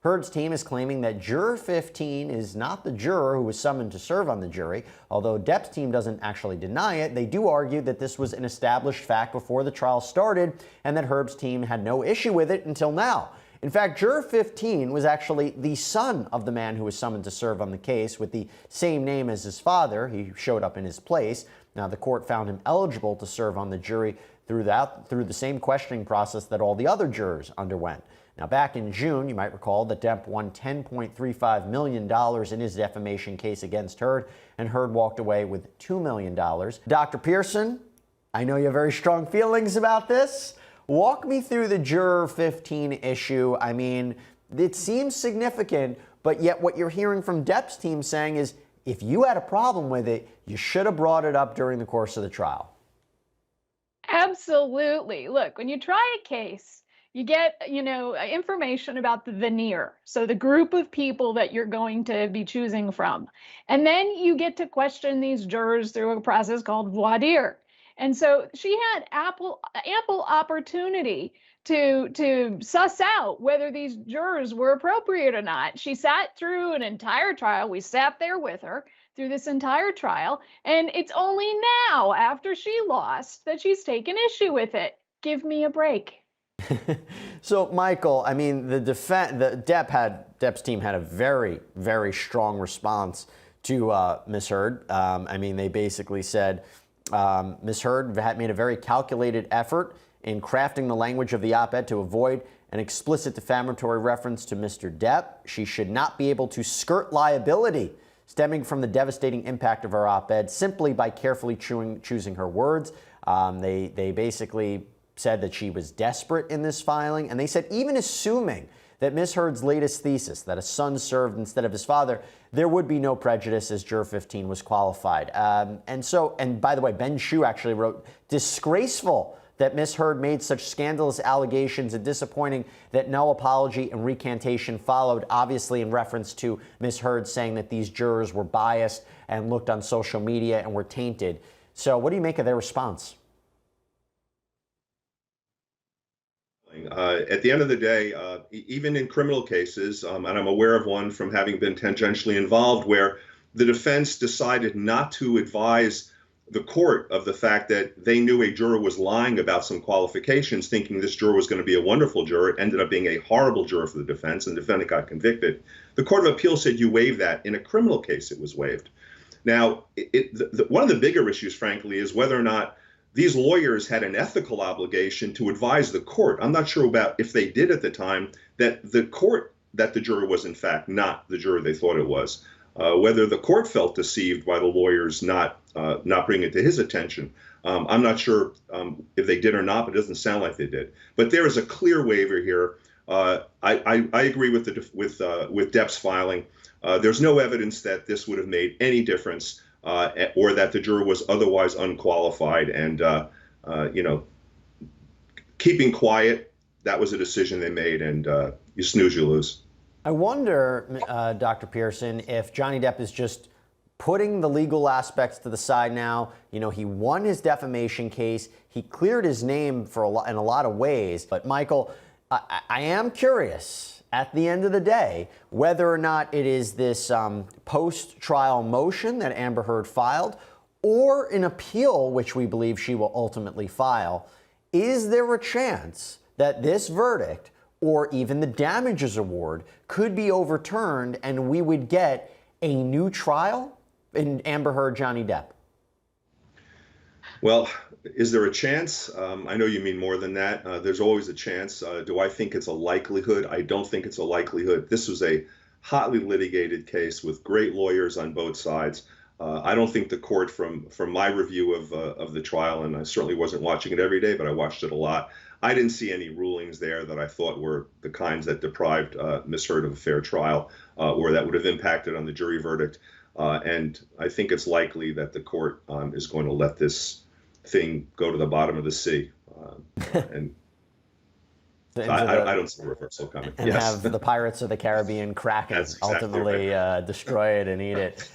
Heard's team is claiming that Juror 15 is not the juror who was summoned to serve on the jury. Although Depp's team doesn't actually deny it, they do argue that this was an established fact before the trial started and that Heard's team had no issue with it until now. In fact, Juror 15 was actually the son of the man who was summoned to serve on the case with the same name as his father. He showed up in his place. Now, the court found him eligible to serve on the jury through the same questioning process that all the other jurors underwent. Now, back in June, you might recall that Depp won $10.35 million in his defamation case against Heard, and Heard walked away with $2 million. Dr. Pearson, I know you have very strong feelings about this. Walk me through the Juror 15 issue. I mean, it seems significant, but yet what you're hearing from Depp's team saying is if you had a problem with it, you should have brought it up during the course of the trial. Absolutely. Look, when you try a case, you get, information about the veneer. So the group of people that you're going to be choosing from. And then you get to question these jurors through a process called voir dire. And so she had ample opportunity to suss out whether these jurors were appropriate or not. She sat through an entire trial. We sat there with her through this entire trial. And it's only now, after she lost, that she's taken issue with it. Give me a break. So, Michael, I mean, Depp's team had a very, very strong response to Ms. Heard. I mean, they basically said Ms. Heard had made a very calculated effort in crafting the language of the op-ed to avoid an explicit defamatory reference to Mr. Depp. She should not be able to skirt liability stemming from the devastating impact of her op-ed simply by carefully choosing her words. They basically said that she was desperate in this filing, and they said even assuming that Ms. Heard's latest thesis, that a son served instead of his father, there would be no prejudice as Juror 15 was qualified. And by the way, Ben Shue actually wrote, disgraceful that Ms. Heard made such scandalous allegations and disappointing that no apology and recantation followed, obviously in reference to Ms. Heard saying that these jurors were biased and looked on social media and were tainted. So what do you make of their response? At the end of the day, even in criminal cases, and I'm aware of one from having been tangentially involved, where the defense decided not to advise the court of the fact that they knew a juror was lying about some qualifications, thinking this juror was going to be a wonderful juror. It ended up being a horrible juror for the defense, and the defendant got convicted. The Court of Appeal said you waive that. In a criminal case, it was waived. Now, one of the bigger issues, frankly, is whether or not these lawyers had an ethical obligation to advise the court. I'm not sure about if they did at the time, that the juror was in fact not the juror they thought it was. Whether the court felt deceived by the lawyers not bringing it to his attention. I'm not sure if they did or not, but it doesn't sound like they did. But there is a clear waiver here. I agree with Depp's filing. There's no evidence that this would have made any difference. Or that the juror was otherwise unqualified, and keeping quiet, that was a decision they made, and you snooze, you lose. I wonder, Dr. Pearson, if Johnny Depp is just putting the legal aspects to the side now. You know, he won his defamation case. He cleared his name in a lot of ways. But Michael, I am curious, at the end of the day, whether or not it is this post-trial motion that Amber Heard filed or an appeal, which we believe she will ultimately file. Is there a chance that this verdict or even the damages award could be overturned and we would get a new trial in Amber Heard, Johnny Depp? Well, is there a chance? I know you mean more than that. There's always a chance. Do I think it's a likelihood? I don't think it's a likelihood. This was a hotly litigated case with great lawyers on both sides. I don't think the court, from my review of the trial, and I certainly wasn't watching it every day, but I watched it a lot, I didn't see any rulings there that I thought were the kinds that deprived Ms. Heard of a fair trial or that would have impacted on the jury verdict. And I think it's likely that the court is going to let this thing go to the bottom of the sea. And I don't see a reversal coming. And have the Pirates of the Caribbean Kraken ultimately destroy it and eat it.